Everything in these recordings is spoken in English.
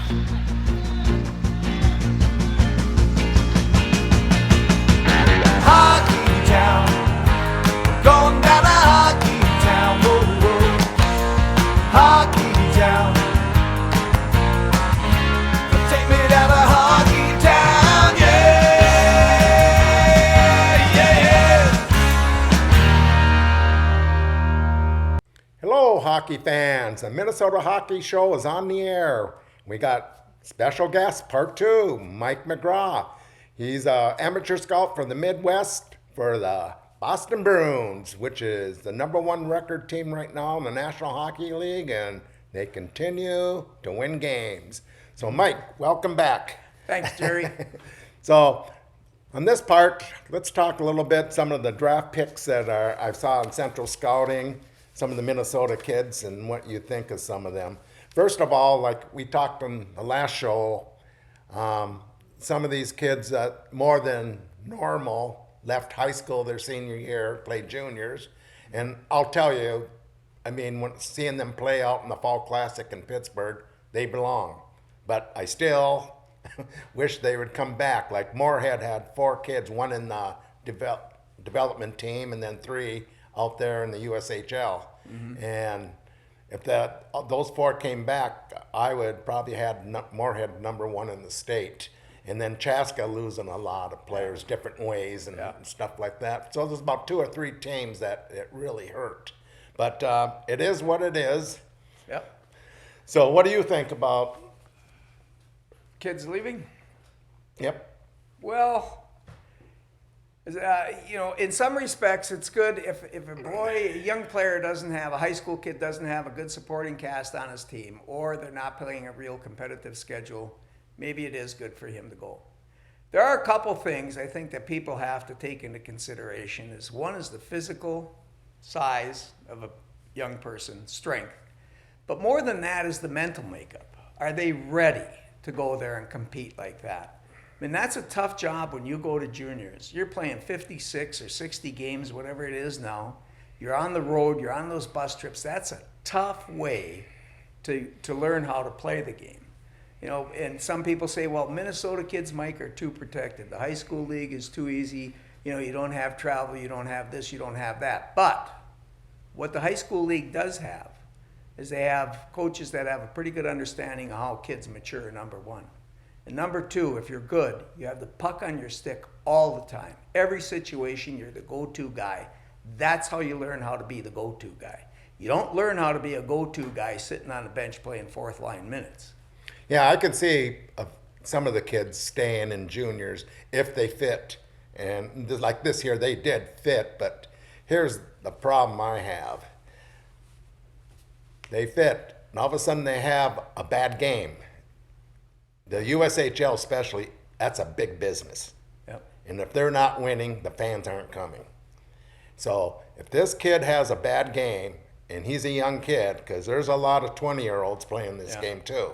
Hockey town, going down to hockey town, whoa, whoa. Hockey town, take me down to hockey town, yeah, yeah, yeah. Hello, hockey fans. The Minnesota Hockey Show is on the air. We got special guest, part 2, Mike McGraw. He's an amateur scout from the Midwest for the Boston Bruins, which is the #1 record team right now in the National Hockey League, and they continue to win games. So, Mike, welcome back. Thanks, Jerry. So, on this part, let's talk a little bit some of the draft picks that I saw in Central Scouting, some of the Minnesota kids, and what you think of some of them. First of all, like we talked on the last show, some of these kids that more than normal left high school their senior year, played juniors. And I'll tell you, I mean, when seeing them play out in the Fall Classic in Pittsburgh, they belong. But I still wish they would come back. Like Moorhead had 4 kids, 1 in the development team and then 3 out there in the USHL. Mm-hmm. And if those 4 came back, I would probably had Moorhead #1 in the state. And then Chaska losing a lot of players different ways and stuff like that. So there's about 2 or 3 teams that it really hurt. But it is what it is. Yep. So what do you think about? Kids leaving? Yep. Well, in some respects, it's good if a young player doesn't have, a high school kid doesn't have a good supporting cast on his team, or they're not playing a real competitive schedule, maybe it is good for him to go. There are a couple things I think that people have to take into consideration. One is the physical size of a young person, strength. But more than that is the mental makeup. Are they ready to go there and compete like that? I mean, that's a tough job when you go to juniors. You're playing 56 or 60 games, whatever it is now. You're on the road, you're on those bus trips. That's a tough way to learn how to play the game. And some people say, well, Minnesota kids, Mike, are too protected. The high school league is too easy. You don't have travel, you don't have this, you don't have that. But what the high school league does have is they have coaches that have a pretty good understanding of how kids mature, #1. And #2, if you're good, you have the puck on your stick all the time. Every situation, you're the go-to guy. That's how you learn how to be the go-to guy. You don't learn how to be a go-to guy sitting on the bench playing 4th line minutes. Yeah, I could see some of the kids staying in juniors if they fit. And like this here, they did fit, but here's the problem I have. They fit, and all of a sudden they have a bad game. The USHL especially, that's a big business. Yep. And if they're not winning, the fans aren't coming. So if this kid has a bad game, and he's a young kid, because there's a lot of 20-year-olds playing this game too,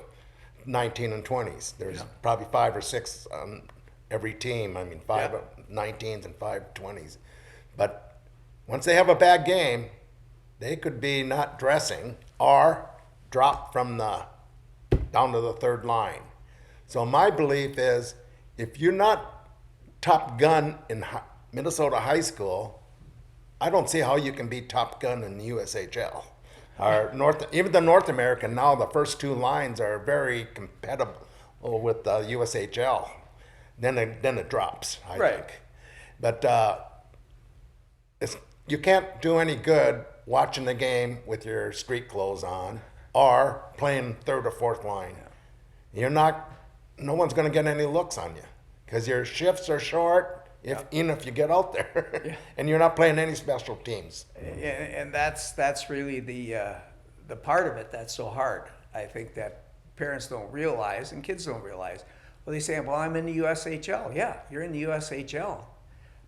19 and 20s. There's probably 5 or 6 on every team. I mean, 5 19s and 5 20s. But once they have a bad game, they could be not dressing or drop from down to the 3rd line. So my belief is, if you're not top gun in Minnesota high school, I don't see how you can be top gun in the USHL. Even the North American now, the first 2 lines are very compatible with the USHL. Then it drops, I think. But you can't do any good watching the game with your street clothes on or playing 3rd or 4th line. No one's going to get any looks on you because your shifts are short. Even if you get out there, and you're not playing any special teams. And that's really the part of it that's so hard. I think that parents don't realize, and kids don't realize. Well, they say, well, I'm in the USHL. Yeah, you're in the USHL.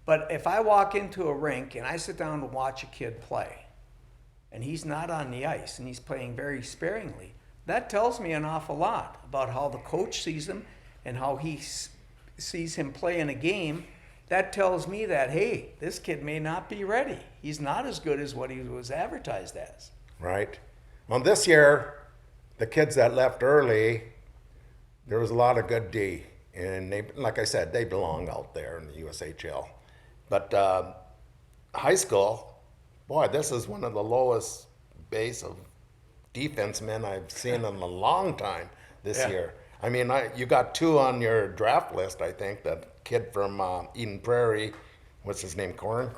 But if I walk into a rink and I sit down to watch a kid play, and he's not on the ice, and he's playing very sparingly, that tells me an awful lot about how the coach sees him and how he sees him play in a game. That tells me that, hey, this kid may not be ready. He's not as good as what he was advertised as. Right. Well, this year, the kids that left early, there was a lot of good D, and they, like I said, they belong out there in the USHL. But high school, boy, this is one of the lowest base of defensemen I've seen in a long time this year. I mean, you got 2 on your draft list, I think. That kid from Eden Prairie, what's his name, Corn?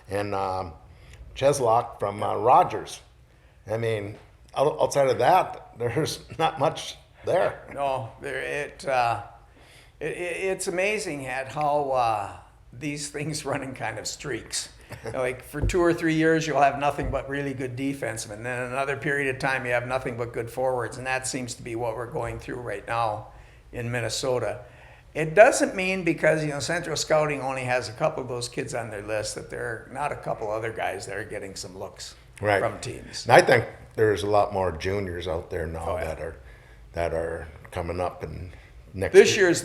And Cheslock from Rogers. I mean, outside of that, there's not much there. No, it's amazing at how these things run in kind of streaks. Like for 2 or 3 years, you'll have nothing but really good defensemen. Then another period of time, you have nothing but good forwards. And that seems to be what we're going through right now in Minnesota. It doesn't mean because, Central Scouting only has a couple of those kids on their list that there are not a couple other guys that are getting some looks from teams. And I think there's a lot more juniors out there now Oh, yeah. that are coming up and next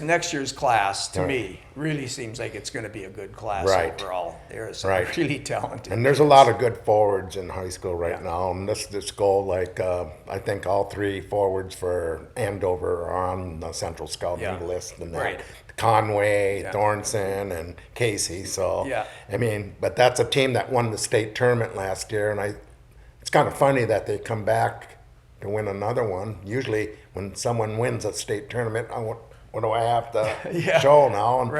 Next year's class, to me, really seems like it's going to be a good class overall. There's some really talented And there's kids. a lot of good forwards in high school right now. And this goal, like, I think all 3 forwards for Andover are on the Central Scouting list. And Conway, Thornton, and Casey. So, I mean, but that's a team that won the state tournament last year. And it's kind of funny that they come back to win another one. Usually when someone wins a state tournament, what do I have to show now? And,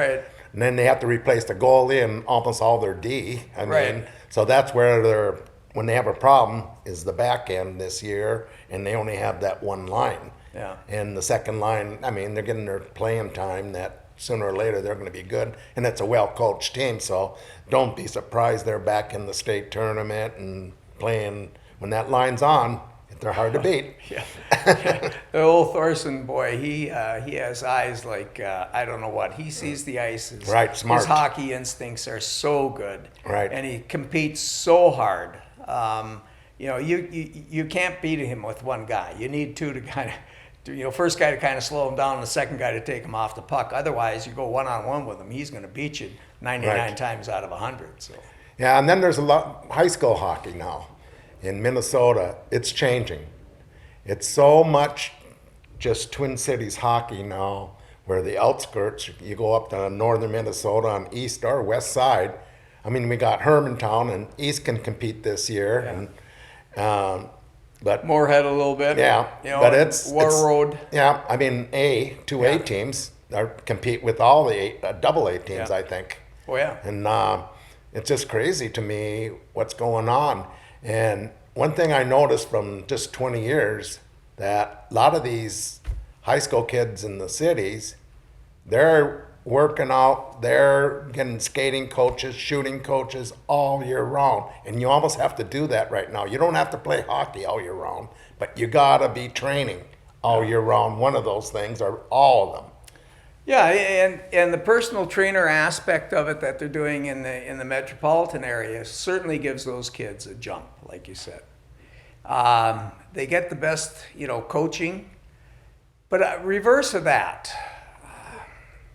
and then they have to replace the goalie and almost all their D. I mean, so that's where when they have a problem is the back end this year, and they only have that one line. And the second line, I mean, they're getting their playing time that sooner or later they're going to be good, and it's a well-coached team, so don't be surprised they're back in the state tournament and playing when that line's on. They're hard to beat. The old Thorson boy, he has eyes like I don't know what. He sees the ice. Smart. His hockey instincts are so good. Right. And he competes so hard. You can't beat him with one guy. You need 2 to kind of, first guy to kind of slow him down, and the second guy to take him off the puck. Otherwise, you go one-on-one with him, he's going to beat you 99 times out of 100. So. Yeah, and then there's a lot high school hockey now. In Minnesota, it's changing. It's so much just Twin Cities hockey now, where the outskirts, you go up to northern Minnesota on east or west side. I mean, we got Hermantown, and East can compete this year, but Moorhead a little bit. But it's Road. Yeah, I mean, 2A teams compete with all the double A teams, I think. Oh yeah. And it's just crazy to me what's going on. And one thing I noticed from just 20 years, that a lot of these high school kids in the cities, they're working out, they're getting skating coaches, shooting coaches all year round. And you almost have to do that right now. You don't have to play hockey all year round, but you gotta be training all year round. One of those things, or all of them. Yeah, and the personal trainer aspect of it that they're doing in the metropolitan area certainly gives those kids a jump, like you said. They get the best, coaching. But reverse of that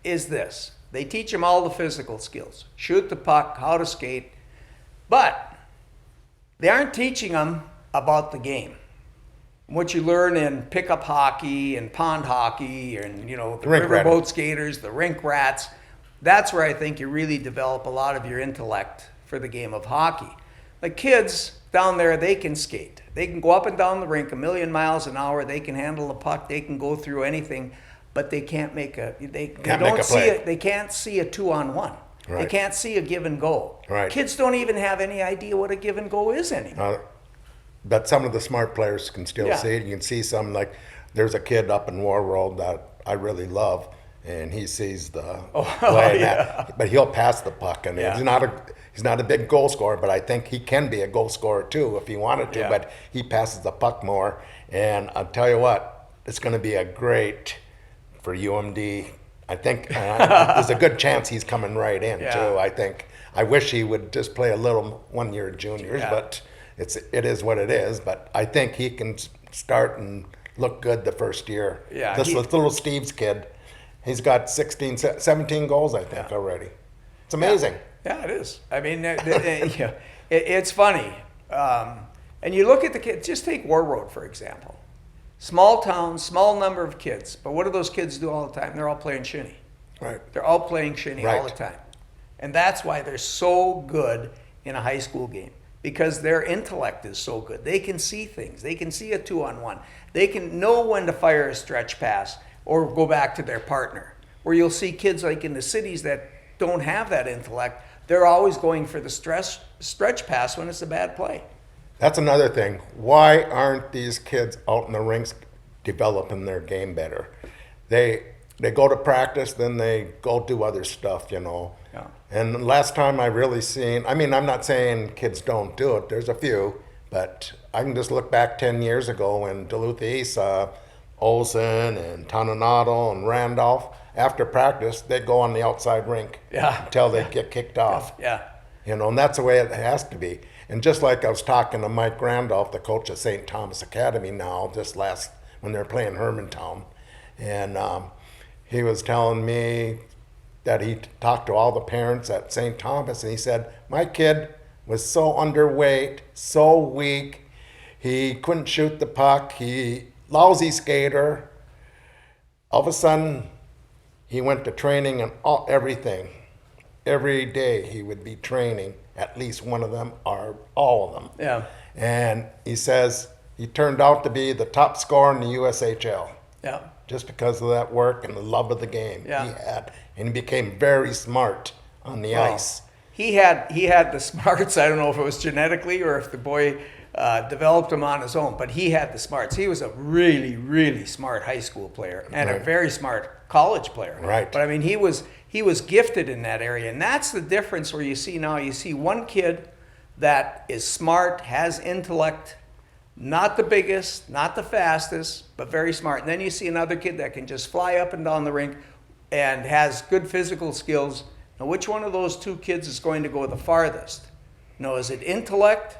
is this. They teach them all the physical skills. Shoot the puck, how to skate. But they aren't teaching them about the game. What you learn in pickup hockey and pond hockey and, the riverboat skaters, the rink rats, that's where I think you really develop a lot of your intellect for the game of hockey. Like kids down there, they can skate. They can go up and down the rink 1,000,000 miles an hour. They can handle the puck. They can go through anything, but they can't make they don't see it. They can't see a 2-on-1. They can't see a give and go. Kids don't even have any idea what a give and go is anymore. But some of the smart players can still see it. You can see some, like there's a kid up in War World that I really love, and he sees the play, but he'll pass the puck, and he's not a big goal scorer, but I think he can be a goal scorer too if he wanted to. But he passes the puck more, and I'll tell you what, it's going to be a great for UMD. I think there's a good chance he's coming right in too. I think. I wish he would just play a little 1 year juniors, but. It is what it is, but I think he can start and look good the first year. This little Steve's kid, he's got 17 goals, I think, already. It's amazing. Yeah, it is. I mean, it's funny. And you look at the kid, just take War Road, for example. Small town, small number of kids. But what do those kids do all the time? They're all playing shinny. Right. They're all playing shinny all the Right. time. And that's why they're so good in a high school game, because their intellect is so good. They can see things. They can see a 2-on-1. They can know when to fire a stretch pass or go back to their partner. Where you'll see kids like in the cities that don't have that intellect, they're always going for the stretch pass when it's a bad play. That's another thing. Why aren't these kids out in the rinks developing their game better? They go to practice, then they go do other stuff, you know. Yeah. And the last time I really seen, I mean, I'm not saying kids don't do it. There's a few, but I can just look back 10 years ago when Duluth East, Olsen and Toninato and Randolph, after practice, they'd go on the outside rink until they get kicked off. Yeah. You know, and that's the way it has to be. And just like I was talking to Mike Randolph, the coach of St. Thomas Academy now, when they're playing Hermantown, and he was telling me that he talked to all the parents at St. Thomas, and he said, my kid was so underweight, so weak, he couldn't shoot the puck, lousy skater. All of a sudden, he went to training and everything. Every day he would be training, at least one of them or all of them. Yeah. And he says he turned out to be the top scorer in the USHL. Yeah. Just because of that work and the love of the game he had. And he became very smart on the ice. He had the smarts. I don't know if it was genetically or if the boy developed them on his own, but he had the smarts. He was a really, really smart high school player and a very smart college player. Right. But I mean, he was gifted in that area, and that's the difference where you see one kid that is smart, has intellect, not the biggest, not the fastest, but very smart. And then you see another kid that can just fly up and down the rink and has good physical skills. Now, which one of those two kids is going to go the farthest? Now, is it intellect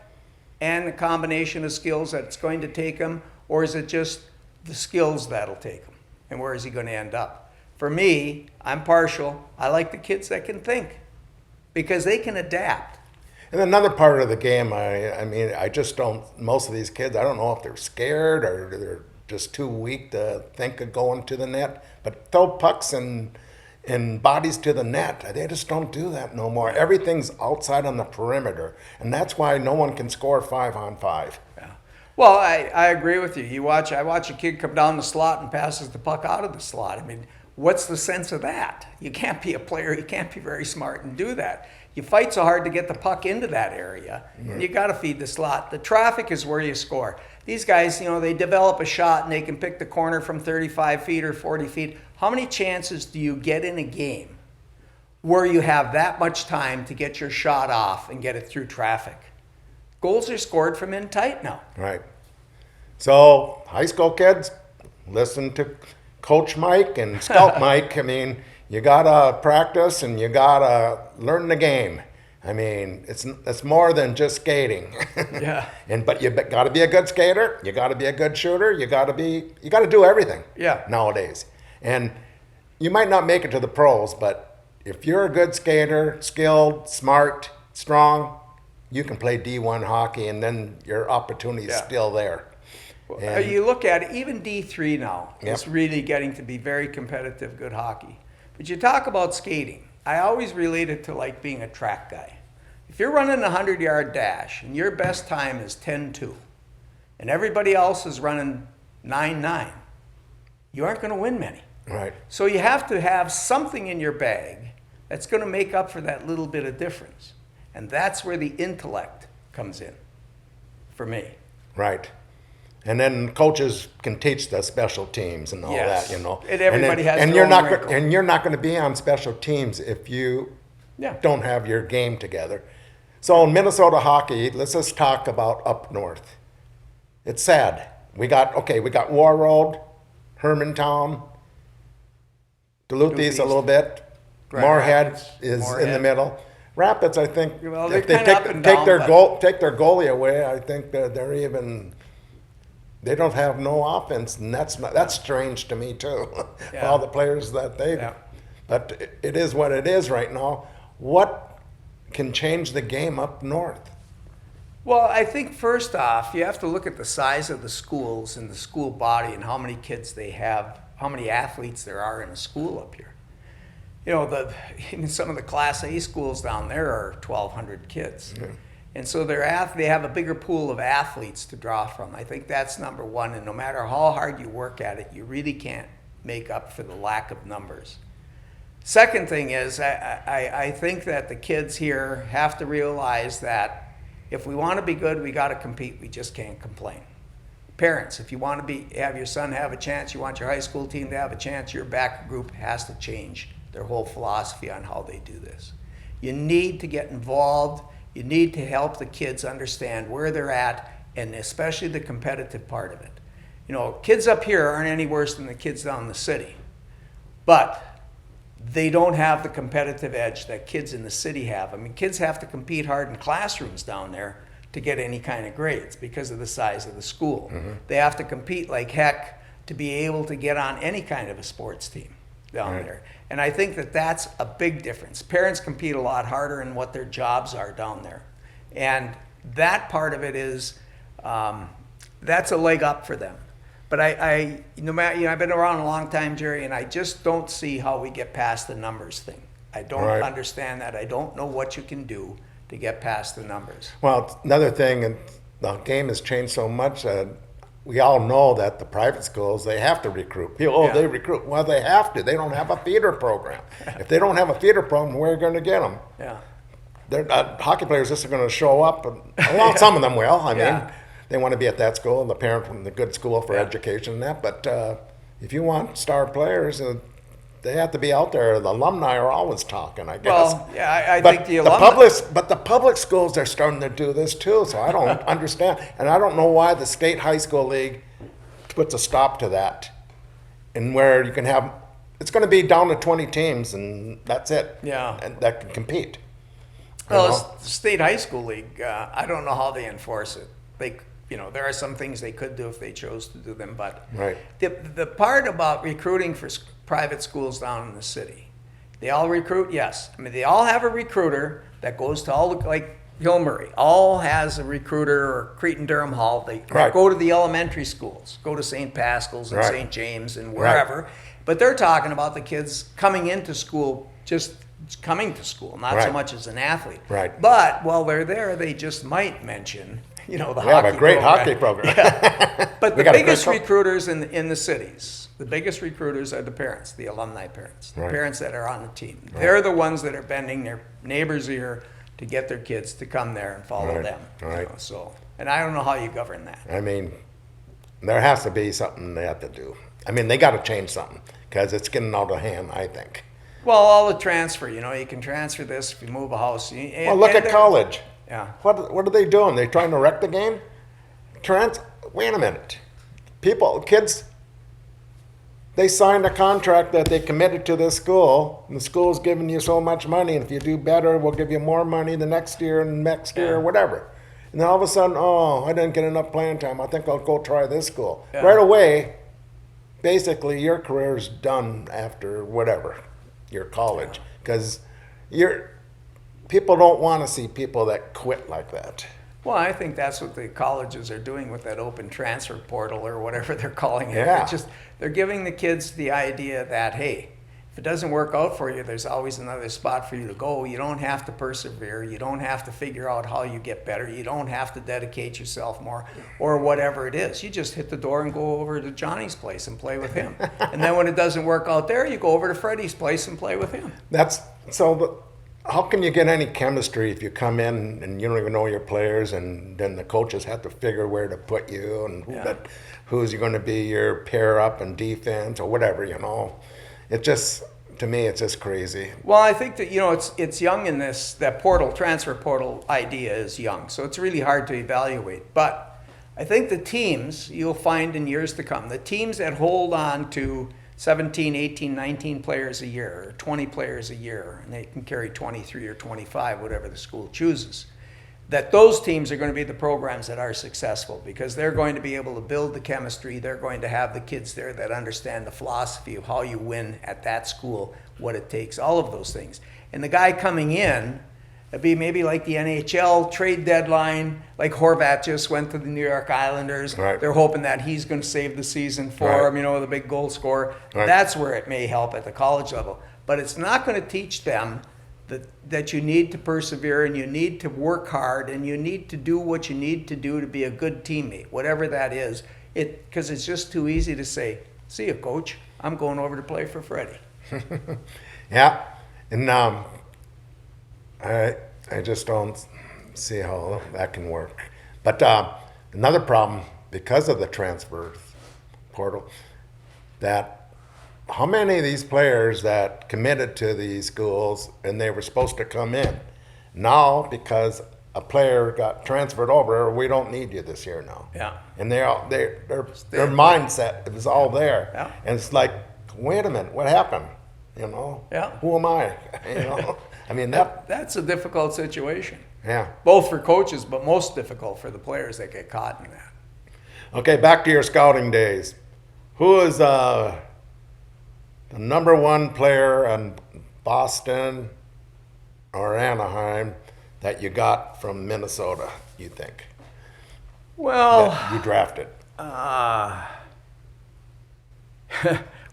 and a combination of skills that's going to take him, or is it just the skills that'll take him? And where is he going to end up? For me, I'm partial. I like the kids that can think because they can adapt. And another part of the game, I mean, I just don't, most of these kids, I don't know if they're scared or they're just too weak to think of going to the net, but throw pucks and bodies to the net, they just don't do that no more. Everything's outside on the perimeter, and that's why no one can score 5-on-5. Yeah. Well, I agree with you. I watch a kid come down the slot and passes the puck out of the slot. I mean, what's the sense of that? You can't be a player, you can't be very smart and do that. You fight so hard to get the puck into that area, and you got to feed the slot. The traffic is where you score. These guys, they develop a shot and they can pick the corner from 35 feet or 40 feet. How many chances do you get in a game where you have that much time to get your shot off and get it through traffic? Goals are scored from in tight now. Right. So, high school kids, listen to Coach Mike and Scout Mike. I mean, you gotta practice and you gotta learn the game. I mean, it's more than just skating. Yeah. But you gotta be a good skater. You gotta be a good shooter. You gotta do everything. Yeah. Nowadays, and you might not make it to the pros, but if you're a good skater, skilled, smart, strong, you can play D1 hockey, and then your opportunity is still there. You look at it, even D3 now is Yep. really getting to be very competitive, good hockey. But you talk about skating. I always relate it to like being a track guy. If you're running a 100-yard dash and your best time is 10.2 and everybody else is running 9.9, you aren't going to win many. Right. So you have to have something in your bag that's going to make up for that little bit of difference. And that's where the intellect comes in for me. Right. And then coaches can teach the special teams and all Yes. that, And everybody has and their you're own not wrinkle. and you're not going to be on special teams if you Yeah. don't have your game together. So in Minnesota hockey, let's just talk about up north. It's sad. We got War Road, Hermantown, Duluth East a little bit. Grand Moorhead Rapids, is in Moorhead. the middle. Rapids, I think, Well, they're if they kinda up and down, take but- their goalie away, I think that they don't have no offense, and that's strange to me too. Yeah. All the players that Yeah. but it is what it is right now. What can change the game up north? Well, I think first off, you have to look at the size of the schools and the school body and how many kids they have, how many athletes there are in a school up here. You know, in some of the Class A schools down there are 1,200 kids. Yeah. And so they have a bigger pool of athletes to draw from. I think that's number one. And no matter how hard you work at it, you really can't make up for the lack of numbers. Second thing is, I think that the kids here have to realize that if we want to be good, we got to compete. We just can't complain. Parents, if you want to have your son have a chance, you want your high school team to have a chance, your back group has to change their whole philosophy on how they do this. You need to get involved. You need to help the kids understand where they're at, and especially the competitive part of it. You know, kids up here aren't any worse than the kids down in the city, but they don't have the competitive edge that kids in the city have. I mean, kids have to compete hard in classrooms down there to get any kind of grades because of the size of the school. Mm-hmm. They have to compete like heck to be able to get on any kind of a sports team down there. And I think that that's a big difference. Parents compete a lot harder in what their jobs are down there. And that part of it is, that's a leg up for them. But no matter, I've been around a long time, Jerry, and I just don't see how we get past the numbers thing. I don't understand that. I don't know what you can do to get past the numbers. Well, another thing, and the game has changed so much that we all know that the private schools, they have to recruit. People, they recruit. Well, they have to. They don't have a feeder program. If they don't have a feeder program, where are you going to get them? Yeah. Hockey players just are going to show up. Well, some of them will. I mean, they want to be at that school, and the parent from the good school for education and that. But if you want star players, they have to be out there. The alumni are always talking, I guess. Well, yeah, I think the alumni. But the public schools are starting to do this too, so I don't understand. And I don't know why the state high school league puts a stop to that. And where you can have, it's going to be down to 20 teams, and that's it. Yeah. And that can compete. Well, the state high school league, I don't know how they enforce it. There are some things they could do if they chose to do them, but the part about recruiting for private schools down in the city, they all recruit, yes. I mean, they all have a recruiter that goes to all the, like Hillmurray, all has a recruiter, or Cretin-Durham Hall. They go to the elementary schools, go to St. Pascal's and St. James and wherever, but they're talking about the kids coming into school, just coming to school, not so much as an athlete. Right. But while they're there, they just might mention, the hockey have a great hockey program. But the biggest recruiters in the cities, the biggest recruiters are the parents, the alumni parents, the parents that are on the team. They're the ones that are bending their neighbor's ear to get their kids to come there and follow them. And I don't know how you govern that. I mean, there has to be something they have to do. I mean, they got to change something because it's getting out of hand, I think. Well, all the transfer, you can transfer this if you move a house. Well, look at college. Yeah. What are they doing? They trying to wreck the game? Wait a minute. Kids, they signed a contract that they committed to this school, and the school's giving you so much money, and if you do better, we'll give you more money the next year and next year or whatever. And then all of a sudden, I didn't get enough playing time. I think I'll go try this school. Yeah. Right away, basically, your career's done after whatever, your college, because people don't want to see people that quit like that. Well, I think that's what the colleges are doing with that open transfer portal or whatever they're calling it. Yeah. They're giving the kids the idea that, hey, if it doesn't work out for you, there's always another spot for you to go. You don't have to persevere. You don't have to figure out how you get better. You don't have to dedicate yourself more or whatever it is. You just hit the door and go over to Johnny's place and play with him. And then when it doesn't work out there, you go over to Freddie's place and play with him. How can you get any chemistry if you come in and you don't even know your players, and then the coaches have to figure where to put you and who's going to be your pair up in defense or whatever, It just, to me, it's just crazy. Well, I think that, it's young in this, that transfer portal idea is young, so it's really hard to evaluate. But I think the teams, you'll find in years to come, the teams that hold on to 17, 18, 19 players a year, or 20 players a year, and they can carry 23 or 25, whatever the school chooses, that those teams are going to be the programs that are successful because they're going to be able to build the chemistry. They're going to have the kids there that understand the philosophy of how you win at that school, what it takes, all of those things. And the guy coming in It'd be maybe like the NHL trade deadline, like Horvat just went to the New York Islanders. Right. They're hoping that he's going to save the season for Right. them, you know, the big goal scorer. Right. That's where it may help at the college level. But it's not going to teach them that you need to persevere and you need to work hard and you need to do what you need to do to be a good teammate, whatever that is. Because it's just too easy to say, see you, coach. I'm going over to play for Freddie. Yeah, and I just don't see how that can work. But another problem, because of the transfer portal, that how many of these players that committed to these schools and they were supposed to come in, now because a player got transferred over, we don't need you this year now. Yeah. And their mindset is all there. Yeah. And it's like, wait a minute, what happened? You know? Yeah. Who am I? You know? I mean, That's a difficult situation, yeah. both for coaches, but most difficult for the players that get caught in that. Okay, back to your scouting days. Who is the number one player in Boston or Anaheim that you got from Minnesota, you think, Well, that you drafted?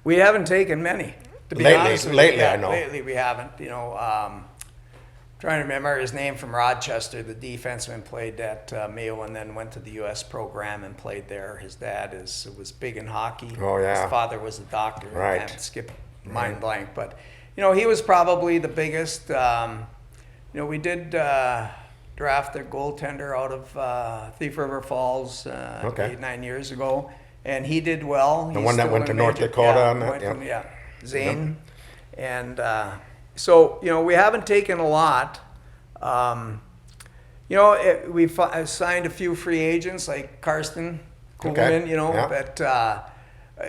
we haven't taken many. To be Lately- honest with you. lately, Yeah, I know. Lately we haven't. You know, trying to remember his name from Rochester. The defenseman played at Mayo and then went to the U.S. program and played there. His dad was big in hockey. Oh, yeah. His father was a doctor. Right. I skip mind blank, but you know he was probably the biggest. You know, we did draft a goaltender out of Thief River Falls Okay. 8-9 years ago, and he did well. The He's one that still went in to a North major- Dakota yeah, on that, went yeah. from- yeah, Zane. And so, you know, we haven't taken a lot. You know, we've signed a few free agents like Karsten Kuhlman, Okay, you know, yeah. but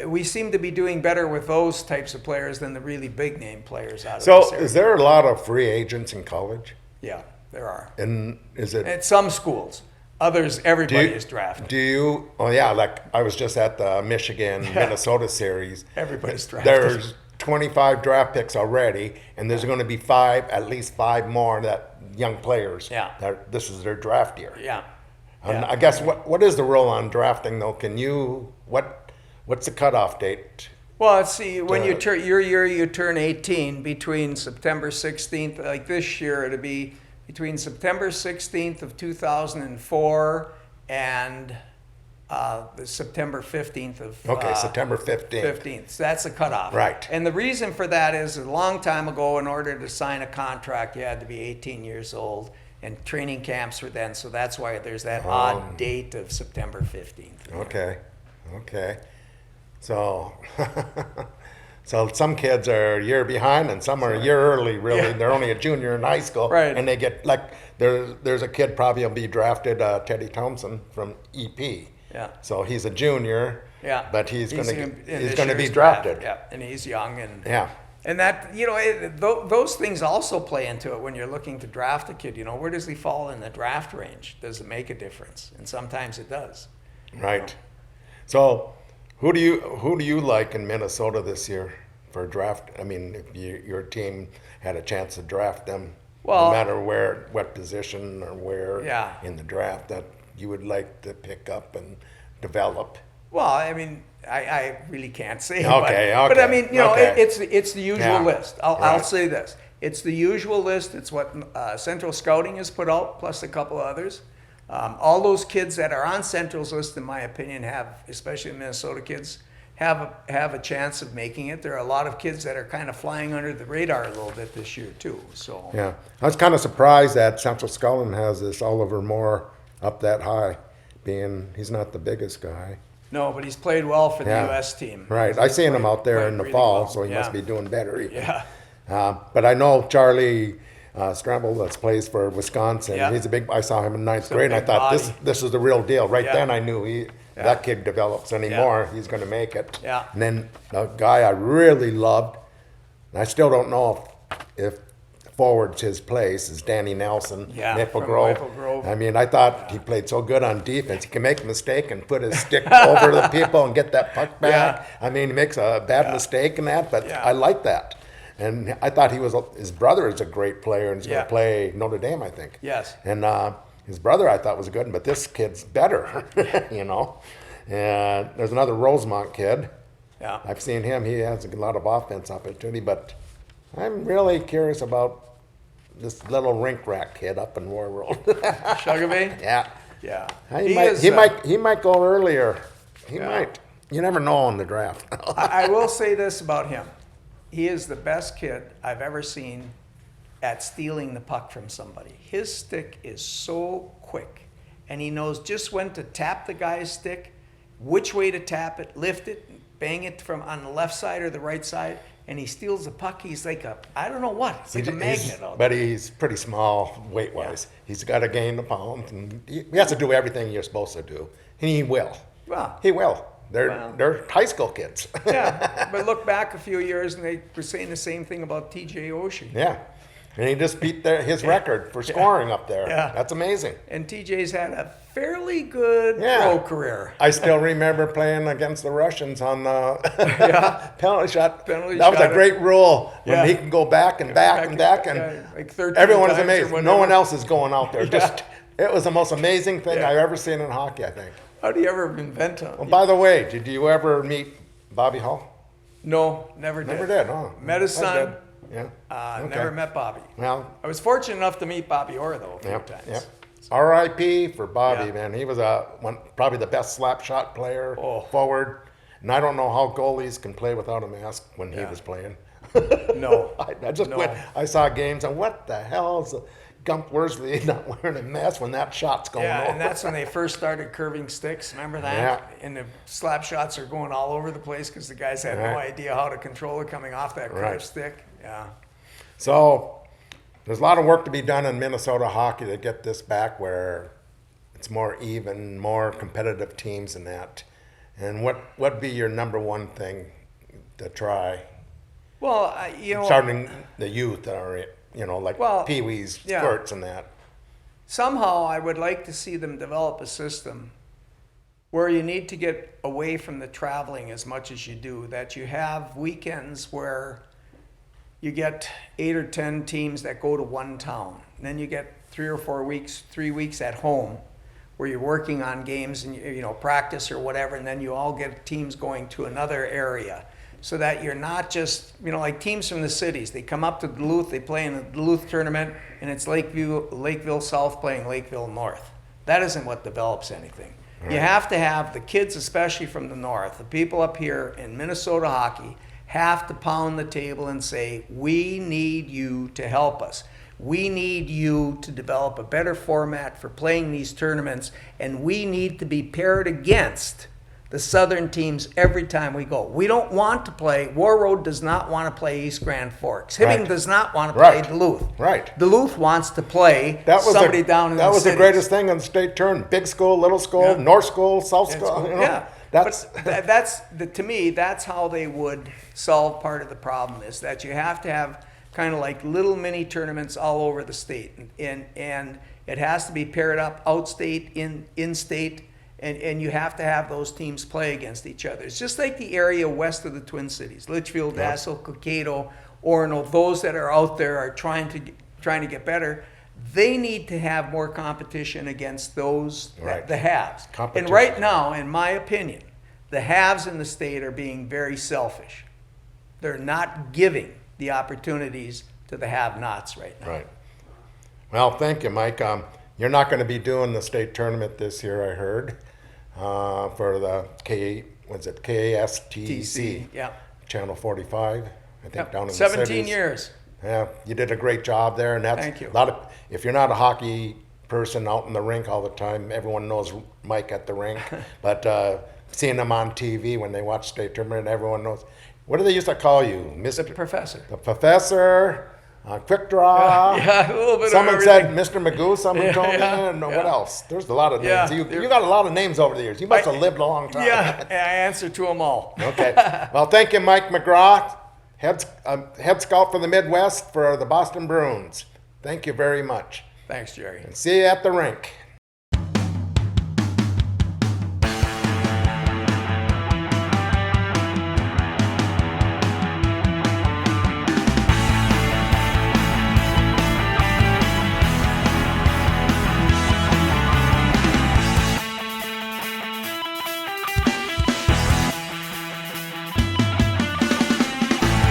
we seem to be doing better with those types of players than the really big name players out of So, this area. is there a lot of free agents in college? Yeah, there are. And is it? At some schools. Others, everybody is drafted. Do you? Oh yeah, like I was just at the Michigan Minnesota series. Everybody's drafted. There's 25 draft picks already, and there's going to be at least five more that young players. Yeah. That this is their draft year. Yeah. And Yeah. I guess what is the rule on drafting though? Can you what's the cutoff date? Well, let's see. When you turn your year, you turn 18 between September 16th. Like this year, it'll be between September 16th of 2004 and the September 15th of Okay, September 15th. 15th. So that's the cutoff. Right. And the reason for that is a long time ago, in order to sign a contract, you had to be 18 years old, and training camps were then. So that's why there's that odd date of September 15th. Okay. So, so some kids are a year behind and some are a year early, really. Yeah. They're only a junior in high school. Right. And they get, like, there's a kid probably will be drafted, Teddy Thompson from EP. Yeah. So he's a junior. Yeah. But he's going in to this be year's drafted. draft. Yeah, and he's young and Yeah. And that, you know, those things also play into it when you're looking to draft a kid. You know, where does he fall in the draft range? Does it make a difference? And sometimes it does. Right. So, who do you like in Minnesota this year for draft? I mean, if your team had a chance to draft them, Well- no matter what position or where Yeah. in the draft that you would like to pick up and develop. Well, I mean, I really can't say. Okay, But I okay, mean, you know, okay. it's the usual Yeah, list. I'll right. say this: it's the usual list. It's what Central Scouting has put out, plus a couple others. All those kids that are on Central's list, in my opinion, have, especially Minnesota kids, have a chance of making it. There are a lot of kids that are kind of flying under the radar a little bit this year too. So Yeah, I was kind of surprised that Central Scotland has this Oliver Moore up that high, being he's not the biggest guy. no, but he's played well for the Yeah. U.S. team. Right, He's I seen him played- out there played in the really fall, well. so he must Yeah. be doing better. Even. Yeah. But I know Charlie Stramble that plays for Wisconsin. Yeah. He's a big. I saw him in ninth He's a grade, and I big thought body. this is the real deal. Right Yeah. then, I knew that kid develops anymore. He's going to make it. Yeah. And then the guy I really loved, and I still don't know if forwards his place is Danny Nelson, Yeah, Maple from Grove. Maple Grove. I mean, I thought he played so good on defense. He can make a mistake and put his stick over the people and get that puck back. Yeah. I mean, he makes a bad mistake in that, but Yeah. I like that. And I thought his brother is a great player and he's going Yeah. to play Notre Dame, I think. Yes. And his brother I thought was good, but this kid's better, you know. And there's another Rosemont kid. Yeah. I've seen him. He has a lot of offense opportunity, but I'm really curious about this little rink rat kid up in War World. Sugarby? Yeah. Yeah. He might go earlier. He might. You never know in the draft. I will say this about him. He is the best kid I've ever seen at stealing the puck from somebody. His stick is so quick, and he knows just when to tap the guy's stick, which way to tap it, lift it, bang it from on the left side or the right side, and he steals the puck. He's like I don't know what. It's like a magnet out there. But he's pretty small weight-wise. He's got to gain the pound, and he has to do everything you're supposed to do, and he will. Well, He will. They're high school kids. yeah, but look back a few years, and they were saying the same thing about T.J. Oshie. Yeah. And he just beat his record for scoring up there. Yeah. That's amazing. And TJ's had a fairly good Yeah. pro career. I still remember playing against the Russians on the penalty shot. Penalty that was shot. a great rule when Yeah. he can go back and back and back, and like 13 everyone is times or amazed. No whatever. one else is going out there. Yeah. Just it was the most amazing thing Yeah. I've ever seen in hockey, I think. How do you ever invent them? Well, by the way, did you ever meet Bobby Hull? No, never did. Never did, huh? Met his I son. did. Yeah. Okay. Never met Bobby. Well, I was fortunate enough to meet Bobby Orr, though, a few yep, times. yep. R.I.P. for Bobby, Yeah. man. He was probably the best slap shot player Oh. forward. And I don't know how goalies can play without a mask when he Yeah. was playing. No. I just No. went. I saw games and what the hell is Gump Worsley not wearing a mask when that shot's going Yeah, over? and that's when they first started curving sticks. Remember that? Yeah. And the slap shots are going all over the place because the guys had no Right. idea how to control it coming off that curved Right. stick. Yeah. So there's a lot of work to be done in Minnesota hockey to get this back where it's more even, more competitive teams and that. And what'd be your number one thing to try? Well, Starting the youth are, like Well, Pee-wee's, yeah. Squirts and that. somehow I would like to see them develop a system where you need to get away from the traveling as much as you do, that you have weekends where you get 8 or 10 teams that go to one town. And then you get 3 weeks at home where you're working on games and practice or whatever, and then you all get teams going to another area. So that you're not just, like teams from the cities. They come up to Duluth, they play in the Duluth tournament, and it's Lakeville South playing Lakeville North. That isn't what develops anything. Right. You have to have the kids, especially from the north, the people up here in Minnesota hockey, have to pound the table and say, we need you to help us. We need you to develop a better format for playing these tournaments, and we need to be paired against the southern teams every time we go. We don't want to play, War Road does not want to play East Grand Forks. Hibbing Right. does not want to play Right. Duluth. Right. Duluth wants to play somebody down in the That was the cities. greatest thing in the state tournament. Big school, little school, Yeah. North school, South It's school. cool. You know, Yeah, that's but to me, that's how they would solve part of the problem, is that you have to have kind of like little mini tournaments all over the state, and it has to be paired up outstate, in-state, and you have to have those teams play against each other. It's just like the area west of the Twin Cities, Litchfield, Dassel, Cokato, Orono, those that are out there are trying to get better. They need to have more competition against those, Right. the haves. And Competition. right now, in my opinion, the haves in the state are being very selfish. They're not giving the opportunities to the have-nots right now. right. Well, thank you, Mike. You're not going to be doing the state tournament this year, I heard, for the KASTC, Yeah. Channel 45, I think, Yep. down in the 17 cities. years. Yeah, you did a great job there, and that's Thank you. a lot of. If you're not a hockey person out in the rink all the time, everyone knows Mike at the rink. But seeing him on TV when they watch state tournament, everyone knows. What do they used to call you, The Mr. professor. The Professor, Quick Draw? Yeah, a little bit Someone of said everything. Mr. Magoo. Someone Yeah, told me, yeah, and what yeah. else? There's a lot of Yeah, names. there- You got a lot of names over the years. You must have lived a long time. Yeah, I answer to them all. Okay. Well, thank you, Mike McGraw, head scout for the Midwest for the Boston Bruins. Thank you very much. Thanks, Jerry. See you at the rink.